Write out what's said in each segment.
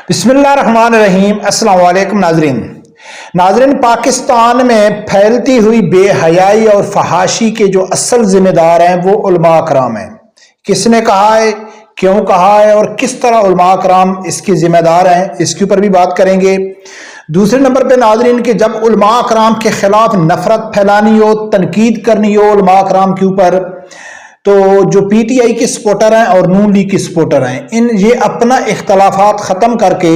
بسم اللہ الرحمن الرحیم۔ السلام علیکم ناظرین، پاکستان میں پھیلتی ہوئی بے حیائی اور فحاشی کے جو اصل ذمہ دار ہیں وہ علماء کرام ہیں۔ کس نے کہا ہے، کیوں کہا ہے اور کس طرح علماء کرام اس کے ذمہ دار ہیں، اس کے اوپر بھی بات کریں گے۔ دوسرے نمبر پہ ناظرین کہ جب علماء کرام کے خلاف نفرت پھیلانی ہو، تنقید کرنی ہو علماء کرام کے اوپر، تو جو پی ٹی آئی کے سپورٹر ہیں اور نون لیگ کے سپورٹر ہیں، یہ اپنا اختلافات ختم کر کے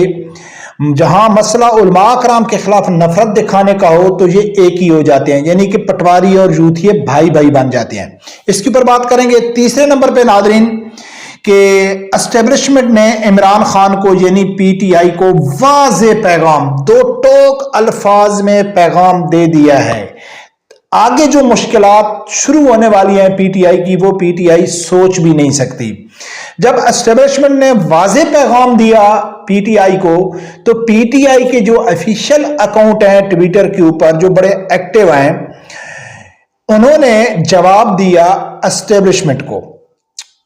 جہاں مسئلہ علماء کرام کے خلاف نفرت دکھانے کا ہو تو یہ ایک ہی ہو جاتے ہیں، یعنی کہ پٹواری اور یوتھیے بھائی بھائی بن جاتے ہیں۔ اس کے اوپر بات کریں گے۔ تیسرے نمبر پہ ناظرین کہ اسٹیبلشمنٹ نے عمران خان کو یعنی پی ٹی آئی کو واضح پیغام، دو ٹوک الفاظ میں پیغام دے دیا ہے۔ آگے جو مشکلات شروع ہونے والی ہیں پی ٹی آئی کی، وہ پی ٹی آئی سوچ بھی نہیں سکتی۔ جب اسٹیبلشمنٹ نے واضح پیغام دیا پی ٹی آئی کو، تو پی ٹی آئی کے جو افیشل اکاؤنٹ ہیں ٹویٹر کے اوپر جو بڑے ایکٹیو ہیں، انہوں نے جواب دیا اسٹیبلشمنٹ کو،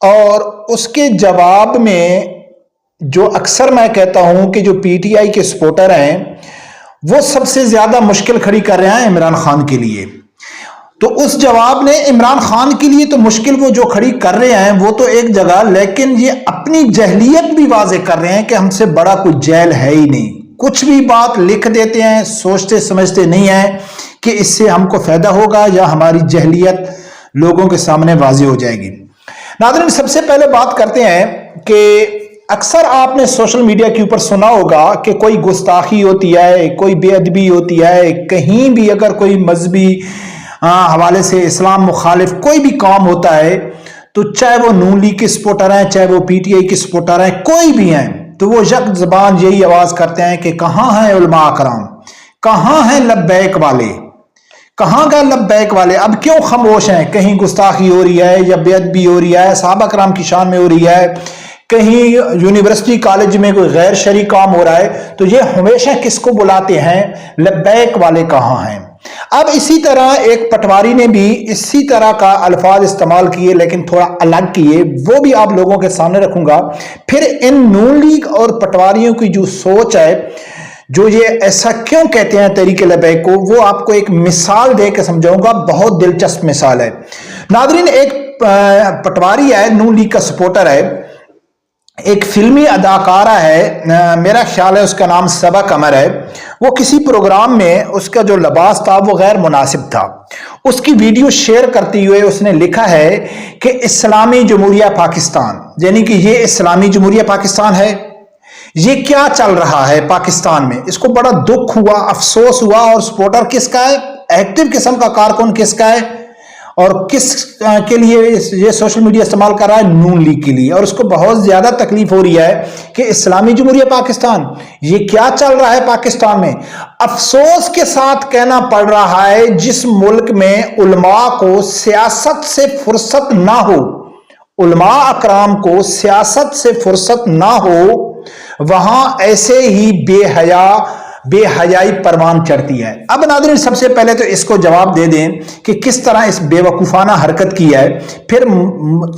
اور اس کے جواب میں جو اکثر میں کہتا ہوں کہ جو پی ٹی آئی کے سپورٹر ہیں وہ سب سے زیادہ مشکل کھڑی کر رہے ہیں عمران خان کے لیے، تو اس جواب نے عمران خان کے لیے تو مشکل وہ جو کھڑی کر رہے ہیں وہ تو ایک جگہ، لیکن یہ اپنی جہلیت بھی واضح کر رہے ہیں کہ ہم سے بڑا کوئی جیل ہے ہی نہیں۔ کچھ بھی بات لکھ دیتے ہیں، سوچتے سمجھتے نہیں ہیں کہ اس سے ہم کو فائدہ ہوگا یا ہماری جہلیت لوگوں کے سامنے واضح ہو جائے گی۔ ناظرین، سب سے پہلے بات کرتے ہیں کہ اکثر آپ نے سوشل میڈیا کے اوپر سنا ہوگا کہ کوئی گستاخی ہوتی ہے، کوئی بے ادبی ہوتی ہے، کہیں بھی اگر کوئی مذہبی حوالے سے اسلام مخالف کوئی بھی کام ہوتا ہے، تو چاہے وہ نون لیگ کے سپورٹر ہیں، چاہے وہ پی ٹی آئی کے سپورٹر ہیں، کوئی بھی ہیں، تو وہ یک زبان یہی آواز کرتے ہیں کہ کہاں ہیں علماء کرام، کہاں ہیں لبیک والے، کہاں گئے لبیک والے، اب کیوں خاموش ہیں؟ کہیں گستاخی ہو رہی ہے یا بے ادبی ہو رہی ہے، صحابہ کرام کی شان میں ہو رہی ہے، کہیں یونیورسٹی کالج میں کوئی غیر شرعی کام ہو رہا ہے، تو یہ ہمیشہ کس کو بلاتے ہیں؟ لبیک والے کہاں ہیں؟ اب اسی طرح ایک پٹواری نے بھی اسی طرح کا الفاظ استعمال کیے، لیکن تھوڑا الگ کیے، وہ بھی آپ لوگوں کے سامنے رکھوں گا۔ پھر ان نون لیگ اور پٹواریوں کی جو سوچ ہے، جو یہ ایسا کیوں کہتے ہیں تحریک لبیک کو، وہ آپ کو ایک مثال دے کے سمجھاؤں گا، بہت دلچسپ مثال ہے۔ ناظرین، ایک پٹواری ہے، نون لیگ کا سپورٹر ہے، ایک فلمی اداکارہ ہے، میرا خیال ہے اس کا نام صبا قمر ہے، وہ کسی پروگرام میں اس کا جو لباس تھا وہ غیر مناسب تھا۔ اس کی ویڈیو شیئر کرتے ہوئے اس نے لکھا ہے کہ اسلامی جمہوریہ پاکستان، یعنی کہ یہ اسلامی جمہوریہ پاکستان ہے، یہ کیا چل رہا ہے پاکستان میں۔ اس کو بڑا دکھ ہوا، افسوس ہوا، اور سپورٹر کس کا ہے، ایکٹیو قسم کا کارکن کس کا ہے، اور کس کے لیے یہ سوشل میڈیا استعمال کر رہا ہے؟ نون لیگ کے لیے، اور اس کو بہت زیادہ تکلیف ہو رہی ہے کہ اسلامی جمہوریہ پاکستان، یہ کیا چل رہا ہے پاکستان میں۔ افسوس کے ساتھ کہنا پڑ رہا ہے جس ملک میں علماء کو سیاست سے فرصت نہ ہو، علماء اکرام کو سیاست سے فرصت نہ ہو، وہاں ایسے ہی بے حیائی پروان چڑھتی ہے۔ اب ناظرین، سب سے پہلے تو اس کو جواب دے دیں کہ کس طرح اس بے وقوفانہ حرکت کی ہے، پھر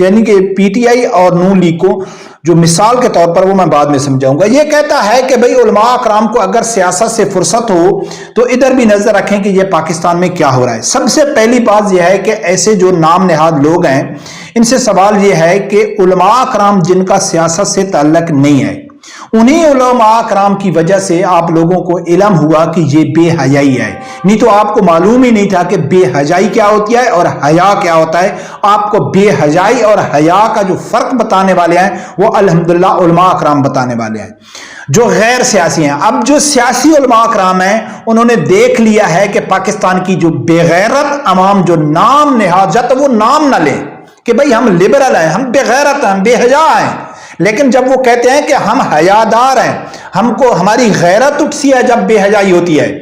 یعنی کہ پی ٹی آئی اور نون لیگ کو جو مثال کے طور پر وہ میں بعد میں سمجھاؤں گا۔ یہ کہتا ہے کہ بھئی علماء اکرام کو اگر سیاست سے فرصت ہو تو ادھر بھی نظر رکھیں کہ یہ پاکستان میں کیا ہو رہا ہے۔ سب سے پہلی بات یہ ہے کہ ایسے جو نام نہاد لوگ ہیں، ان سے سوال یہ ہے کہ علماء اکرام جن کا سیاست سے تعلق نہیں ہے، انہی علماء کرام کی وجہ سے آپ لوگوں کو علم ہوا کہ یہ بے حیائی ہے، نہیں تو آپ کو معلوم ہی نہیں تھا کہ بے حیائی کیا ہوتی ہے اور حیا کیا ہوتا ہے۔ آپ کو بے حیائی اور حیا کا جو فرق بتانے والے ہیں وہ الحمدللہ علماء کرام بتانے والے ہیں جو غیر سیاسی ہیں۔ اب جو سیاسی علماء کرام ہیں، انہوں نے دیکھ لیا ہے کہ پاکستان کی جو بے غیرت عوام جو نام نہاد جاتا، وہ نام نہ لیں کہ بھئی ہم لبرل ہیں، ہم بے غیرت ہیں، ہم بے حیا ہیں، لیکن جب وہ کہتے ہیں کہ ہم حیادار ہیں، ہم کو ہماری غیرت اٹھتی ہے جب بے حیائی ہوتی ہے،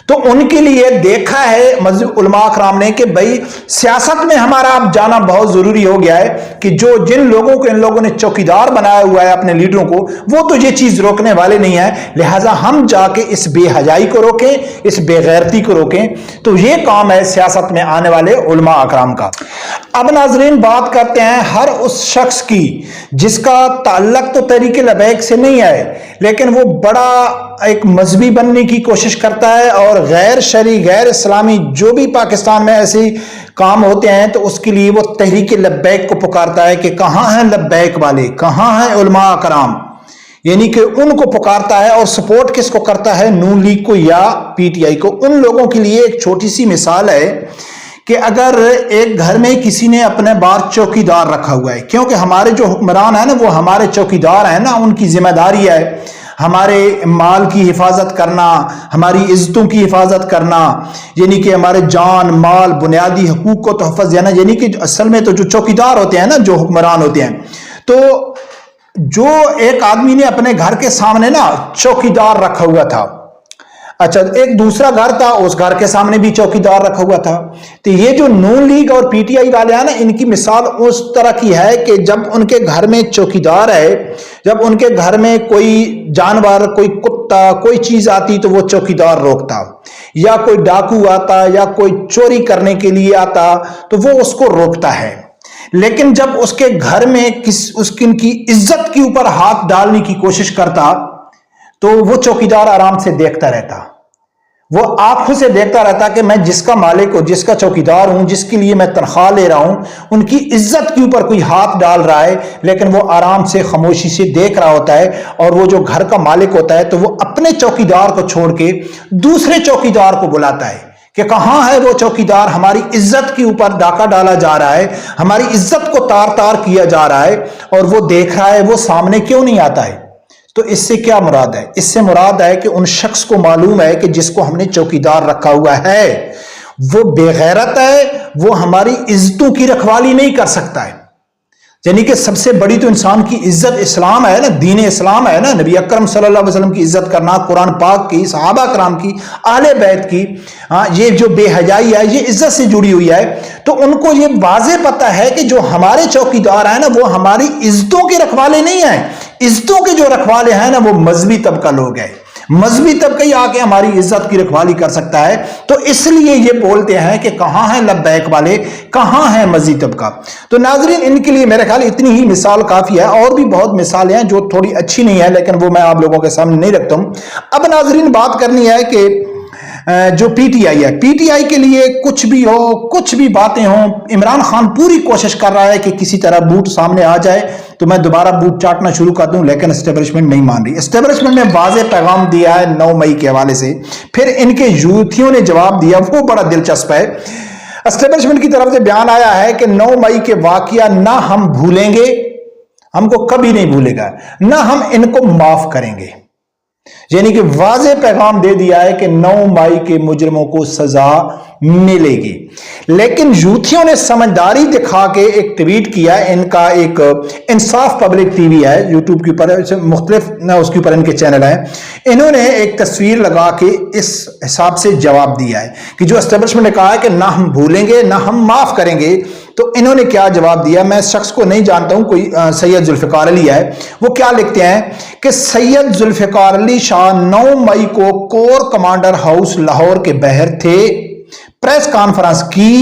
تو ان کے لیے دیکھا ہے علماء کرام نے کہ بھئی سیاست میں ہمارا اب جانا بہت ضروری ہو گیا ہے، کہ جو جن لوگوں کو ان لوگوں نے چوکیدار بنایا ہوا ہے اپنے لیڈروں کو، وہ تو یہ چیز روکنے والے نہیں ہیں، لہٰذا ہم جا کے اس بے حیائی کو روکیں، اس بے غیرتی کو روکیں۔ تو یہ کام ہے سیاست میں آنے والے علماء اکرام کا۔ اب ناظرین بات کرتے ہیں ہر اس شخص کی جس کا تعلق تو تحریک لبیک سے نہیں ہے، لیکن وہ بڑا ایک مذہبی بننے کی کوشش کرتا ہے اور غیر شرعی غیر اسلامی جو بھی پاکستان میں ایسے کام ہوتے ہیں تو اس کے لیے وہ تحریک لبیک کو پکارتا ہے کہ کہاں ہیں لبیک والے، کہاں ہیں علماء کرام، یعنی کہ ان کو پکارتا ہے۔ اور سپورٹ کس کو کرتا ہے؟ نون لیگ کو یا پی ٹی آئی کو۔ ان لوگوں کے لیے ایک چھوٹی سی مثال ہے کہ اگر ایک گھر میں کسی نے اپنے بار چوکیدار رکھا ہوا ہے، کیونکہ ہمارے جو حکمران ہیں نا وہ ہمارے چوکیدار ہیں نا، ان کی ذمہ داری ہے ہمارے مال کی حفاظت کرنا، ہماری عزتوں کی حفاظت کرنا، یعنی کہ ہمارے جان مال بنیادی حقوق کو تحفظ دینا، یعنی کہ اصل میں تو جو چوکیدار ہوتے ہیں نا، جو حکمران ہوتے ہیں، تو جو ایک آدمی نے اپنے گھر کے سامنے نا چوکیدار رکھا ہوا تھا، اچھا ایک دوسرا گھر تھا اس گھر کے سامنے بھی چوکیدار رکھا ہوا تھا، تو یہ جو نون لیگ اور پی ٹی آئی والے ہیں نا، ان کی مثال اس طرح کی ہے کہ جب ان کے گھر میں چوکیدار ہے، جب ان کے گھر میں کوئی جانور، کوئی کتا، کوئی چیز آتی تو وہ چوکیدار روکتا، یا کوئی ڈاکو آتا یا کوئی چوری کرنے کے لیے آتا تو وہ اس کو روکتا ہے۔ لیکن جب اس کے گھر میں اس کی عزت کے اوپر ہاتھ ڈالنے کی کوشش کرتا تو وہ چوکیدار آرام سے دیکھتا رہتا، وہ آنکھوں سے دیکھتا رہتا کہ میں جس کا مالک ہوں، جس کا چوکیدار ہوں، جس کے لیے میں تنخواہ لے رہا ہوں، ان کی عزت کے اوپر کوئی ہاتھ ڈال رہا ہے، لیکن وہ آرام سے خاموشی سے دیکھ رہا ہوتا ہے۔ اور وہ جو گھر کا مالک ہوتا ہے تو وہ اپنے چوکیدار کو چھوڑ کے دوسرے چوکیدار کو بلاتا ہے کہ کہاں ہے وہ چوکیدار، ہماری عزت کے اوپر ڈاکہ ڈالا جا رہا ہے، ہماری عزت کو تار تار کیا جا رہا ہے، اور وہ دیکھ رہا ہے، وہ سامنے کیوں نہیں آتا ہے؟ تو اس سے کیا مراد ہے؟ اس سے مراد ہے کہ ان شخص کو معلوم ہے کہ جس کو ہم نے چوکیدار رکھا ہوا ہے وہ بے غیرت ہے، وہ ہماری عزتوں کی رکھوالی نہیں کر سکتا ہے۔ یعنی کہ سب سے بڑی تو انسان کی عزت اسلام ہے نا، دین اسلام ہے نا، نبی اکرم صلی اللہ علیہ وسلم کی عزت کرنا، قرآن پاک کی، صحابہ کرام کی، اہل بیت کی، یہ جو بے حیائی ہے یہ عزت سے جڑی ہوئی ہے۔ تو ان کو یہ واضح پتہ ہے کہ جو ہمارے چوکیدار ہیں نا وہ ہماری عزتوں کے رکھوالے نہیں ہیں، عزتوں کے جو رکھوالے ہیں نا وہ مذہبی طبقہ لوگ ہیں، مذہبی طبقہ ہی آ کے ہماری عزت کی رکھوالی کر سکتا ہے۔ تو اس لیے یہ بولتے ہیں کہ کہاں ہیں لبیک والے، کہاں ہیں مذہبی طبقہ۔ تو ناظرین ان کے لیے میرے خیال اتنی ہی مثال کافی ہے، اور بھی بہت مثالیں ہیں جو تھوڑی اچھی نہیں ہے لیکن وہ میں آپ لوگوں کے سامنے نہیں رکھتا ہوں۔ اب ناظرین بات کرنی ہے کہ جو پی ٹی آئی ہے، پی ٹی آئی کے لیے کچھ بھی ہو، کچھ بھی باتیں ہوں، عمران خان پوری کوشش کر رہا ہے کہ کسی طرح بوٹ سامنے آ جائے تو میں دوبارہ بوٹ چاٹنا شروع کر دوں، لیکن اسٹیبلشمنٹ نہیں مان رہی۔ اسٹیبلشمنٹ نے واضح پیغام دیا ہے 9 مئی کے حوالے سے، پھر ان کے یوتھیوں نے جواب دیا، وہ بڑا دلچسپ ہے۔ اسٹیبلشمنٹ کی طرف سے بیان آیا ہے کہ 9 مئی کے واقعہ نہ ہم بھولیں گے، ہم کو کبھی نہیں بھولے گا، نہ ہم ان کو معاف کریں گے۔ یعنی کہ واضح پیغام دے دیا ہے کہ 9 مئی کے مجرموں کو سزا ملے گی۔ لیکن یوتھیوں نے سمجھداری دکھا کے ایک ٹویٹ کیا، ان کا ایک انصاف پبلک ٹی وی ہے یوٹیوب کے اوپر، مختلف اس کے اوپر ان کے چینل ہیں، انہوں نے ایک تصویر لگا کے اس حساب سے جواب دیا ہے کہ جو اسٹیبلشمنٹ نے کہا ہے کہ نہ ہم بھولیں گے نہ ہم معاف کریں گے، تو انہوں نے کیا جواب دیا؟ میں اس شخص کو نہیں جانتا ہوں، کوئی سید ذوالفقار علی ہے، وہ کیا لکھتے ہیں کہ سید ذوالفقار علی شاہ 9 مئی کو کور کمانڈر ہاؤس لاہور کے باہر تھے، پریس کانفرنس کی،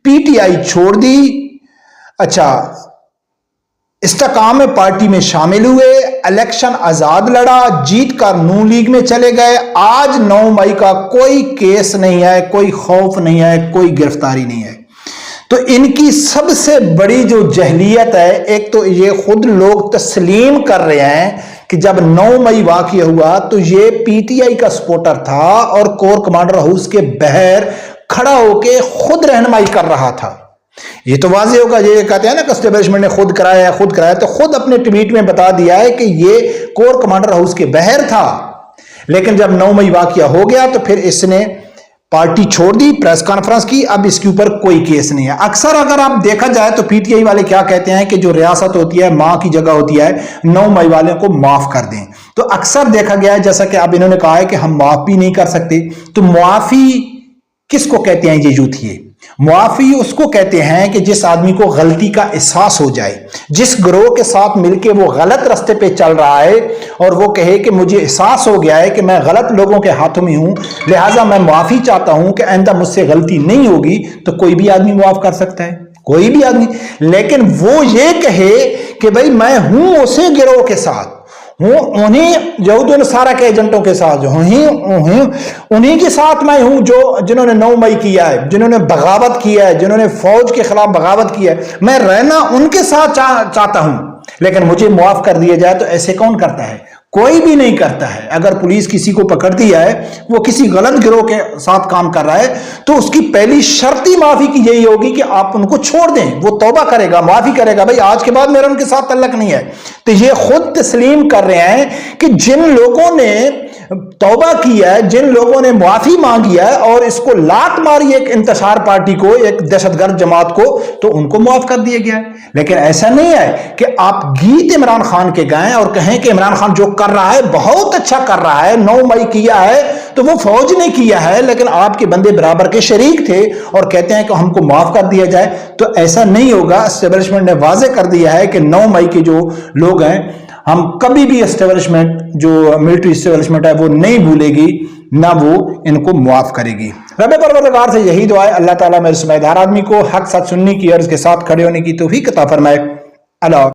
پی ٹی آئی چھوڑ دی، اچھا استحکام پارٹی میں شامل ہوئے، الیکشن آزاد لڑا، جیت کر نون لیگ میں چلے گئے، آج 9 مئی کا کوئی کیس نہیں ہے، کوئی خوف نہیں ہے، کوئی گرفتاری نہیں ہے۔ تو ان کی سب سے بڑی جو جہلیت ہے، ایک تو یہ خود لوگ تسلیم کر رہے ہیں کہ جب 9 مئی واقعہ ہوا تو یہ پی ٹی آئی کا سپورٹر تھا اور کور کمانڈر ہاؤس کے باہر کھڑا ہو کے خود رہنمائی کر رہا تھا۔ یہ تو واضح ہوگا، یہ کہتے ہیں نا کہ اسٹیبلشمنٹ نے خود کرایا، تو خود اپنے ٹویٹ میں بتا دیا ہے کہ یہ کور کمانڈر ہاؤس کے باہر تھا۔ لیکن جب 9 مئی واقعہ ہو گیا تو پھر اس نے پارٹی چھوڑ دی، پریس کانفرنس کی، اب اس کے اوپر کوئی کیس نہیں ہے۔ اکثر اگر آپ دیکھا جائے تو پی ٹی آئی والے کیا کہتے ہیں کہ جو ریاست ہوتی ہے ماں کی جگہ ہوتی ہے، 9 مئی والوں کو معاف کر دیں۔ تو اکثر دیکھا گیا ہے، جیسا کہ اب انہوں نے کہا ہے کہ ہم معاف بھی نہیں کر سکتے، تو معافی کس کو کہتے ہیں؟ یہ یوتھی، معافی اس کو کہتے ہیں کہ جس آدمی کو غلطی کا احساس ہو جائے، جس گروہ کے ساتھ مل کے وہ غلط راستے پہ چل رہا ہے اور وہ کہے کہ مجھے احساس ہو گیا ہے کہ میں غلط لوگوں کے ہاتھوں میں ہوں، لہٰذا میں معافی چاہتا ہوں کہ آئندہ مجھ سے غلطی نہیں ہوگی، تو کوئی بھی آدمی معاف کر سکتا ہے، کوئی بھی آدمی، لیکن وہ یہ کہے کہ بھائی میں ہوں اسی گروہ کے ساتھ ہوں، انہیں یہود و نصارہ کے ایجنٹوں کے ساتھ انہیں کے ساتھ میں ہوں جو جنہوں نے 9 مئی کیا ہے، جنہوں نے بغاوت کیا ہے، جنہوں نے فوج کے خلاف بغاوت کیا ہے، میں رہنا ان کے ساتھ چاہتا ہوں، لیکن مجھے معاف کر دیا جائے۔ تو ایسے کون کرتا ہے؟ کوئی بھی نہیں کرتا ہے۔ اگر پولیس کسی کو پکڑ دیا ہے، وہ کسی غلط گروہ کے ساتھ کام کر رہا ہے، تو اس کی پہلی شرطی معافی کی یہی ہوگی کہ آپ ان کو چھوڑ دیں، وہ توبہ کرے گا، معافی کرے گا، بھائی آج کے بعد میرا ان کے ساتھ تعلق نہیں ہے۔ تو یہ خود تسلیم کر رہے ہیں کہ جن لوگوں نے توبہ کیا ہے، جن لوگوں نے معافی مانگی ہے اور اس کو لات ماری ایک انتشار پارٹی کو، ایک دہشت گرد جماعت کو، تو ان کو معاف کر دیا گیا ہے۔ لیکن ایسا نہیں ہے کہ آپ گیت عمران خان کے گائیں اور کہیں کہ عمران خان جو کر رہا ہے بہت اچھا کر رہا ہے، 9 مئی کیا ہے تو وہ فوج نے کیا ہے، لیکن آپ کے بندے برابر کے شریک تھے اور کہتے ہیں کہ ہم کو معاف کر دیا جائے، تو ایسا نہیں ہوگا۔ اسٹیبلشمنٹ نے واضح کر دیا ہے کہ 9 مئی کے جو لوگ ہیں، ہم کبھی بھی اسٹیبلشمنٹ جو ملٹری اسٹیبلشمنٹ ہے وہ نہیں بھولے گی، نہ وہ ان کو معاف کرے گی۔ رب پروردگار سے یہی دعا ہے، اللہ تعالیٰ میرے سمیت ہر آدمی کو حق سچ سننے کی اور اس کے ساتھ کھڑے ہونے کی توفیق عطا فرمائے۔ اللہ